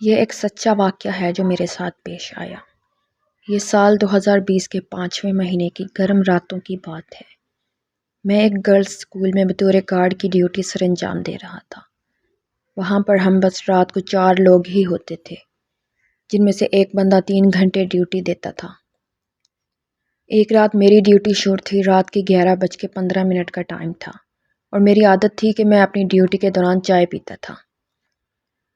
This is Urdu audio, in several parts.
یہ ایک سچا واقعہ ہے جو میرے ساتھ پیش آیا۔ یہ سال 2020 کے 5ویں مہینے کی گرم راتوں کی بات ہے۔ میں ایک گرلز اسکول میں بطور گارڈ کی ڈیوٹی سر انجام دے رہا تھا۔ وہاں پر ہم بس رات کو 4 لوگ ہی ہوتے تھے، جن میں سے ایک بندہ 3 گھنٹے ڈیوٹی دیتا تھا۔ ایک رات میری ڈیوٹی شروع تھی، رات کے 11:15 کا ٹائم تھا، اور میری عادت تھی کہ میں اپنی ڈیوٹی کے دوران چائے پیتا تھا۔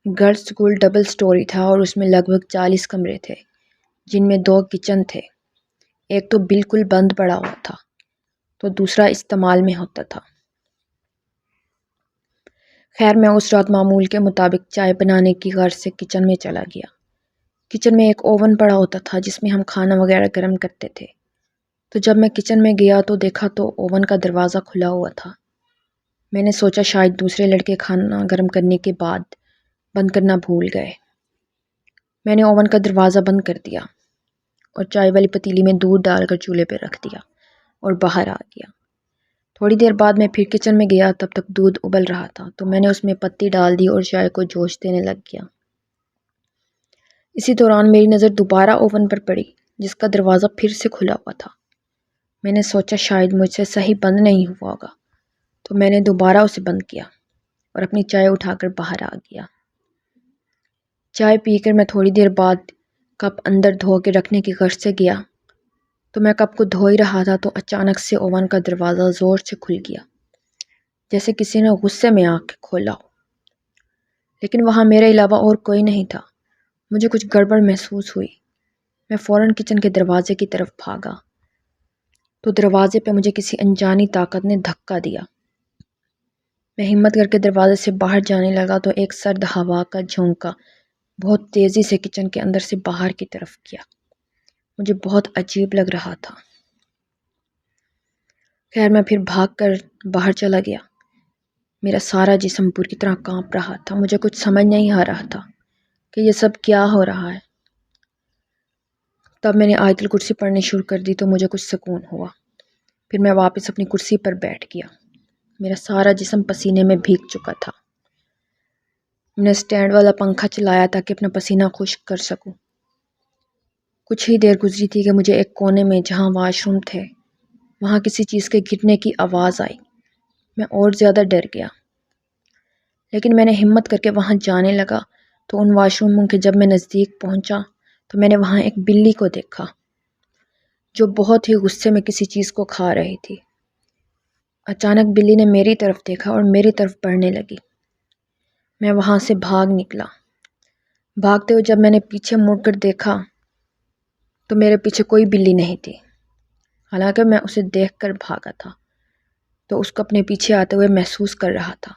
گرلز اسکول ڈبل سٹوری تھا اور اس میں لگ بھگ 40 کمرے تھے، جن میں 2 کچن تھے۔ ایک تو بالکل بند پڑا ہوا تھا، تو دوسرا استعمال میں ہوتا تھا۔ خیر، میں اس رات معمول کے مطابق چائے بنانے کی غرض سے کچن میں چلا گیا۔ کچن میں ایک اوون پڑا ہوتا تھا جس میں ہم کھانا وغیرہ گرم کرتے تھے۔ تو جب میں کچن میں گیا تو دیکھا تو اوون کا دروازہ کھلا ہوا تھا۔ میں نے سوچا شاید دوسرے لڑکے کھانا گرم کرنے کے بعد بند کرنا بھول گئے۔ میں نے اوون کا دروازہ بند کر دیا اور چائے والی پتیلی میں دودھ ڈال کر چولہے پہ رکھ دیا اور باہر آ گیا۔ تھوڑی دیر بعد میں پھر کچن میں گیا، تب تک دودھ ابل رہا تھا، تو میں نے اس میں پتی ڈال دی اور چائے کو جوش دینے لگ گیا۔ اسی دوران میری نظر دوبارہ اوون پر پڑی، جس کا دروازہ پھر سے کھلا ہوا تھا۔ میں نے سوچا شاید مجھ سے صحیح بند نہیں ہوا ہوگا، تو میں نے دوبارہ اسے بند کیا اور اپنی چائے اٹھا کر باہر آ گیا۔ چائے پی کر میں تھوڑی دیر بعد کپ اندر دھو کے رکھنے کی غرض سے گیا، تو میں کپ کو دھو ہی رہا تھا تو اچانک سے اوون کا دروازہ زور سے کھل گیا، جیسے کسی نے غصے میں آ کے کھولا ہو۔ لیکن وہاں میرے علاوہ اور کوئی نہیں تھا۔ مجھے کچھ گڑبڑ محسوس ہوئی۔ میں فوراً کچن کے دروازے کی طرف بھاگا، تو دروازے پہ مجھے کسی انجانی طاقت نے دھکا دیا۔ میں ہمت کر کے دروازے سے باہر جانے لگا تو ایک سرد ہوا کا جھونکا بہت تیزی سے کچن کے اندر سے باہر کی طرف کیا۔ مجھے بہت عجیب لگ رہا تھا۔ خیر، میں پھر بھاگ کر باہر چلا گیا۔ میرا سارا جسم پوری طرح کانپ رہا تھا۔ مجھے کچھ سمجھ نہیں آ رہا تھا کہ یہ سب کیا ہو رہا ہے۔ تب میں نے آیت الکرسی پڑھنی شروع کر دی تو مجھے کچھ سکون ہوا۔ پھر میں واپس اپنی کرسی پر بیٹھ گیا۔ میرا سارا جسم پسینے میں بھیگ چکا تھا۔ میں نے سٹینڈ والا پنکھا چلایا تاکہ اپنا پسینہ خشک کر سکوں۔ کچھ ہی دیر گزری تھی کہ مجھے ایک کونے میں، جہاں واش روم تھے، وہاں کسی چیز کے گرنے کی آواز آئی۔ میں اور زیادہ ڈر گیا، لیکن میں نے ہمت کر کے وہاں جانے لگا تو ان واش روموں کے جب میں نزدیک پہنچا تو میں نے وہاں ایک بلی کو دیکھا جو بہت ہی غصے میں کسی چیز کو کھا رہی تھی۔ اچانک بلی نے میری طرف دیکھا اور میری طرف بڑھنے لگی۔ میں وہاں سے بھاگ نکلا۔ بھاگتے ہوئے جب میں نے پیچھے مڑ کر دیکھا تو میرے پیچھے کوئی بلی نہیں تھی۔ حالانکہ میں اسے دیکھ کر بھاگا تھا تو اس کو اپنے پیچھے آتے ہوئے محسوس کر رہا تھا،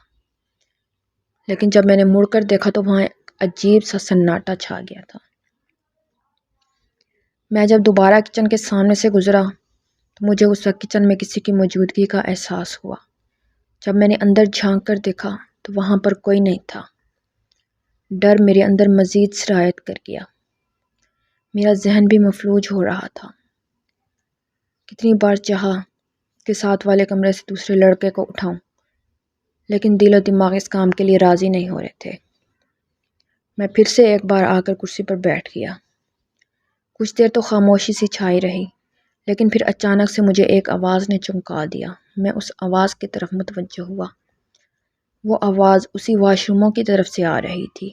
لیکن جب میں نے مڑ کر دیکھا تو وہاں ایک عجیب سا سناٹا چھا گیا تھا۔ میں جب دوبارہ کچن کے سامنے سے گزرا تو مجھے اس وقت کچن میں کسی کی موجودگی کا احساس ہوا۔ جب میں نے اندر جھانک کر دیکھا تو وہاں پر کوئی نہیں تھا۔ ڈر میرے اندر مزید سرایت کر گیا۔ میرا ذہن بھی مفلوج ہو رہا تھا۔ کتنی بار چاہا کہ ساتھ والے کمرے سے دوسرے لڑکے کو اٹھاؤں، لیکن دل و دماغ اس کام کے لیے راضی نہیں ہو رہے تھے۔ میں پھر سے ایک بار آ کر کرسی پر بیٹھ گیا۔ کچھ دیر تو خاموشی سی چھائی رہی، لیکن پھر اچانک سے مجھے ایک آواز نے چونکا دیا۔ میں اس آواز کی طرف متوجہ ہوا۔ وہ آواز اسی واش روموں کی طرف سے آ رہی تھی،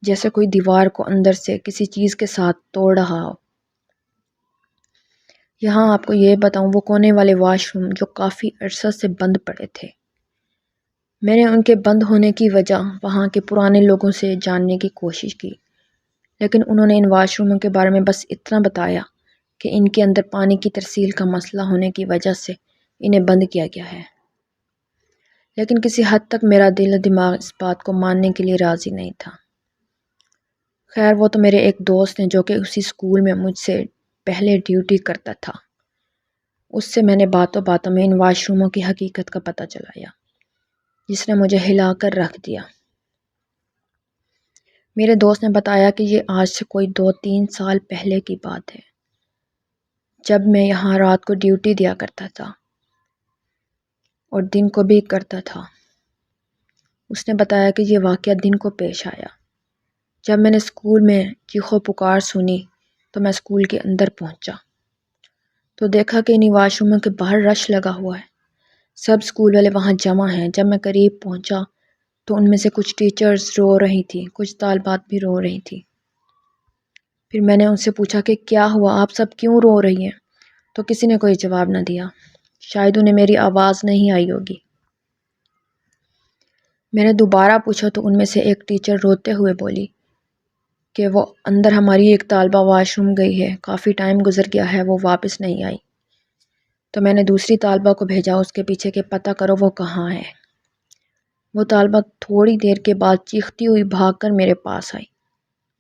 جیسے کوئی دیوار کو اندر سے کسی چیز کے ساتھ توڑ رہا ہو۔ یہاں آپ کو یہ بتاؤں، وہ کونے والے واش روم جو کافی عرصہ سے بند پڑے تھے، میں نے ان کے بند ہونے کی وجہ وہاں کے پرانے لوگوں سے جاننے کی کوشش کی، لیکن انہوں نے ان واش روموں کے بارے میں بس اتنا بتایا کہ ان کے اندر پانی کی ترسیل کا مسئلہ ہونے کی وجہ سے انہیں بند کیا گیا ہے۔ لیکن کسی حد تک میرا دل و دماغ اس بات کو ماننے کے لیے راضی نہیں تھا۔ خیر، وہ تو میرے ایک دوست نے جو کہ اسی اسکول میں مجھ سے پہلے ڈیوٹی کرتا تھا، اس سے میں نے باتوں باتوں میں ان واش روموں کی حقیقت کا پتہ چلایا، جس نے مجھے ہلا کر رکھ دیا۔ میرے دوست نے بتایا کہ یہ آج سے کوئی 2-3 سال پہلے کی بات ہے، جب میں یہاں رات کو ڈیوٹی دیا کرتا تھا اور دن کو بھی کرتا تھا۔ اس نے بتایا کہ یہ واقعہ دن کو پیش آیا جب میں نے اسکول میں چیخو پکار سنی تو میں اسکول کے اندر پہنچا تو دیکھا کہ انہیں واش روموں کے باہر رش لگا ہوا ہے، سب اسکول والے وہاں جمع ہیں۔ جب میں قریب پہنچا تو ان میں سے کچھ ٹیچرز رو رہی تھی، کچھ طالبات بھی رو رہی تھی۔ پھر میں نے ان سے پوچھا کہ کیا ہوا، آپ سب کیوں رو رہی ہیں؟ تو کسی نے کوئی جواب نہ دیا، شاید انہیں میری آواز نہیں آئی ہوگی۔ میں نے دوبارہ پوچھا تو ان میں سے ایک ٹیچر روتے ہوئے بولی کہ وہ اندر ہماری ایک طالبہ واش روم گئی ہے، کافی ٹائم گزر گیا ہے، وہ واپس نہیں آئی۔ تو میں نے دوسری طالبہ کو بھیجا اس کے پیچھے کہ پتہ کرو وہ کہاں ہے۔ وہ طالبہ تھوڑی دیر کے بعد چیختی ہوئی بھاگ کر میرے پاس آئی،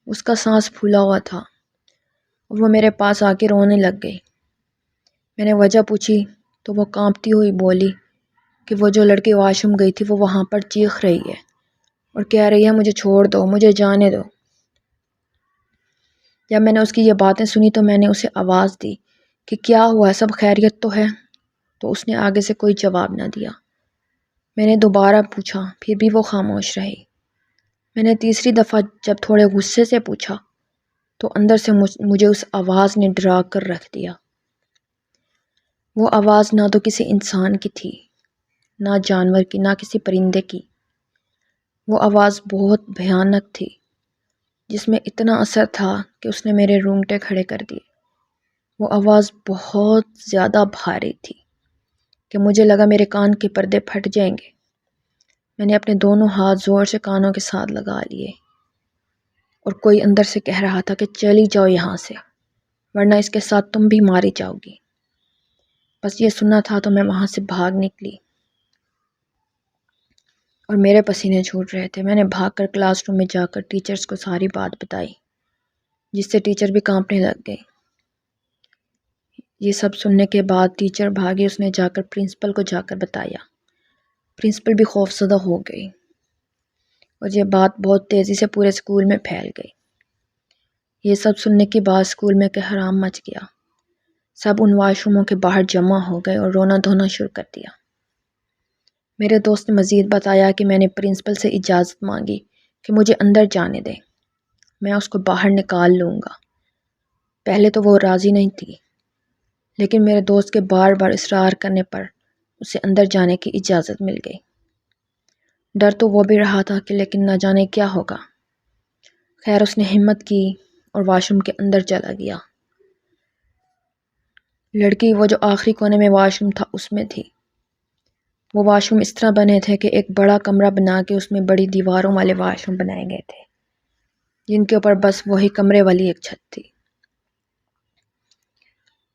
اس کا سانس پھولا ہوا تھا اور وہ میرے پاس آ کے رونے لگ گئی۔ میں نے وجہ پوچھی تو وہ کانپتی ہوئی بولی کہ وہ جو لڑکی واش روم گئی تھی وہ وہاں پر چیخ رہی ہے اور کہہ رہی ہے مجھے چھوڑ دو، مجھے جانے دو۔ جب میں نے اس کی یہ باتیں سنی تو میں نے اسے آواز دی کہ کیا ہوا ہے، سب خیریت تو ہے؟ تو اس نے آگے سے کوئی جواب نہ دیا۔ میں نے دوبارہ پوچھا، پھر بھی وہ خاموش رہی۔ میں نے تیسری دفعہ جب تھوڑے غصے سے پوچھا تو اندر سے مجھے اس آواز نے ڈرا کر رکھ دیا۔ وہ آواز نہ تو کسی انسان کی تھی، نہ جانور کی، نہ کسی پرندے کی۔ وہ آواز بہت بھیانک تھی، جس میں اتنا اثر تھا کہ اس نے میرے رونگٹے کھڑے کر دیے۔ وہ آواز بہت زیادہ بھاری تھی کہ مجھے لگا میرے کان کے پردے پھٹ جائیں گے۔ میں نے اپنے دونوں ہاتھ زور سے کانوں کے ساتھ لگا لیے اور کوئی اندر سے کہہ رہا تھا کہ چلی جاؤ یہاں سے، ورنہ اس کے ساتھ تم بھی ماری جاؤ گی۔ بس یہ سننا تھا تو میں وہاں سے بھاگ نکلی اور میرے پسینے چھوٹ رہے تھے۔ میں نے بھاگ کر کلاس روم میں جا کر ٹیچرز کو ساری بات بتائی، جس سے ٹیچر بھی کانپنے لگ گئی۔ یہ سب سننے کے بعد ٹیچر بھاگی، اس نے جا کر پرنسپل کو جا کر بتایا۔ پرنسپل بھی خوفزدہ ہو گئی اور یہ بات بہت تیزی سے پورے اسکول میں پھیل گئی۔ یہ سب سننے کے بعد اسکول میں قہرام مچ گیا، سب ان واش روموں کے باہر جمع ہو گئے اور رونا دھونا شروع کر دیا۔ میرے دوست نے مزید بتایا کہ میں نے پرنسپل سے اجازت مانگی کہ مجھے اندر جانے دیں، میں اس کو باہر نکال لوں گا۔ پہلے تو وہ راضی نہیں تھی، لیکن میرے دوست کے بار بار اصرار کرنے پر اسے اندر جانے کی اجازت مل گئی۔ ڈر تو وہ بھی رہا تھا کہ لیکن نہ جانے کیا ہوگا۔ خیر اس نے ہمت کی اور واش روم کے اندر چلا گیا۔ لڑکی وہ جو آخری کونے میں واش روم تھا اس میں تھی۔ وہ واش روم اس طرح بنے تھے کہ ایک بڑا کمرہ بنا کے اس میں بڑی دیواروں والے واش روم بنائے گئے تھے، جن کے اوپر بس وہی کمرے والی ایک چھت تھی۔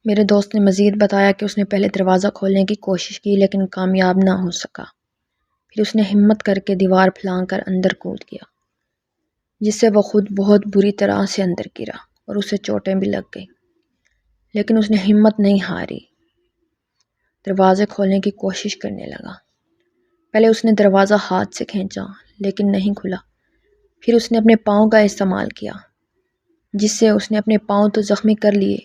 میرے دوست نے مزید بتایا کہ اس نے پہلے دروازہ کھولنے کی کوشش کی لیکن کامیاب نہ ہو سکا۔ پھر اس نے ہمت کر کے دیوار پھلانگ کر اندر کود گیا، جس سے وہ خود بہت بری طرح سے اندر گرا اور اسے چوٹیں بھی لگ گئیں، لیکن اس نے ہمت نہیں ہاری، دروازے کھولنے کی کوشش کرنے لگا۔ پہلے اس نے دروازہ ہاتھ سے کھینچا لیکن نہیں کھلا۔ پھر اس نے اپنے پاؤں کا استعمال کیا، جس سے اس نے اپنے پاؤں تو زخمی کر لیے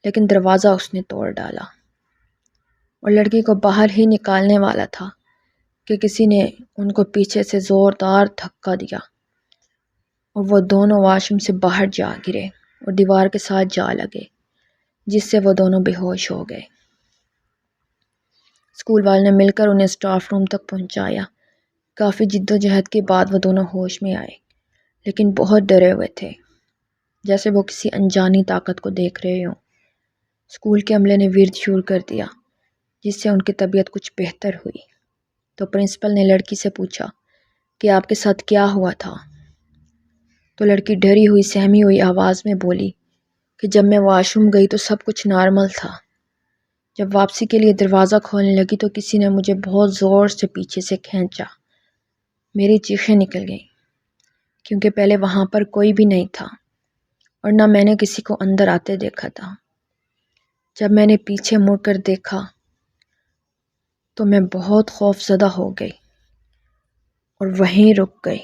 لیکن دروازہ اس نے توڑ ڈالا اور لڑکی کو باہر ہی نکالنے والا تھا کہ کسی نے ان کو پیچھے سے زوردار دھکا دیا اور وہ دونوں واش روم سے باہر جا گرے اور دیوار کے ساتھ جا لگے، جس سے وہ دونوں بے ہوش ہو گئے۔ اسکول والوں نے مل کر انہیں اسٹاف روم تک پہنچایا۔ کافی جد و جہد کے بعد وہ دونوں ہوش میں آئے، لیکن بہت ڈرے ہوئے تھے، جیسے وہ کسی انجانی طاقت کو دیکھ رہے ہوں۔ اسکول کے عملے نے ورد شروع کر دیا، جس سے ان کی طبیعت کچھ بہتر ہوئی۔ تو پرنسپل نے لڑکی سے پوچھا کہ آپ کے ساتھ کیا ہوا تھا؟ تو لڑکی ڈری ہوئی سہمی ہوئی آواز میں بولی کہ جب میں واش روم گئی تو سب کچھ نارمل تھا، جب واپسی کے لیے دروازہ کھولنے لگی تو کسی نے مجھے بہت زور سے پیچھے سے کھینچا، میری چیخیں نکل گئیں کیونکہ پہلے وہاں پر کوئی بھی نہیں تھا اور نہ میں نے کسی کو اندر آتے دیکھا تھا۔ جب میں نے پیچھے مڑ کر دیکھا تو میں بہت خوف زدہ ہو گئی اور وہیں رک گئی۔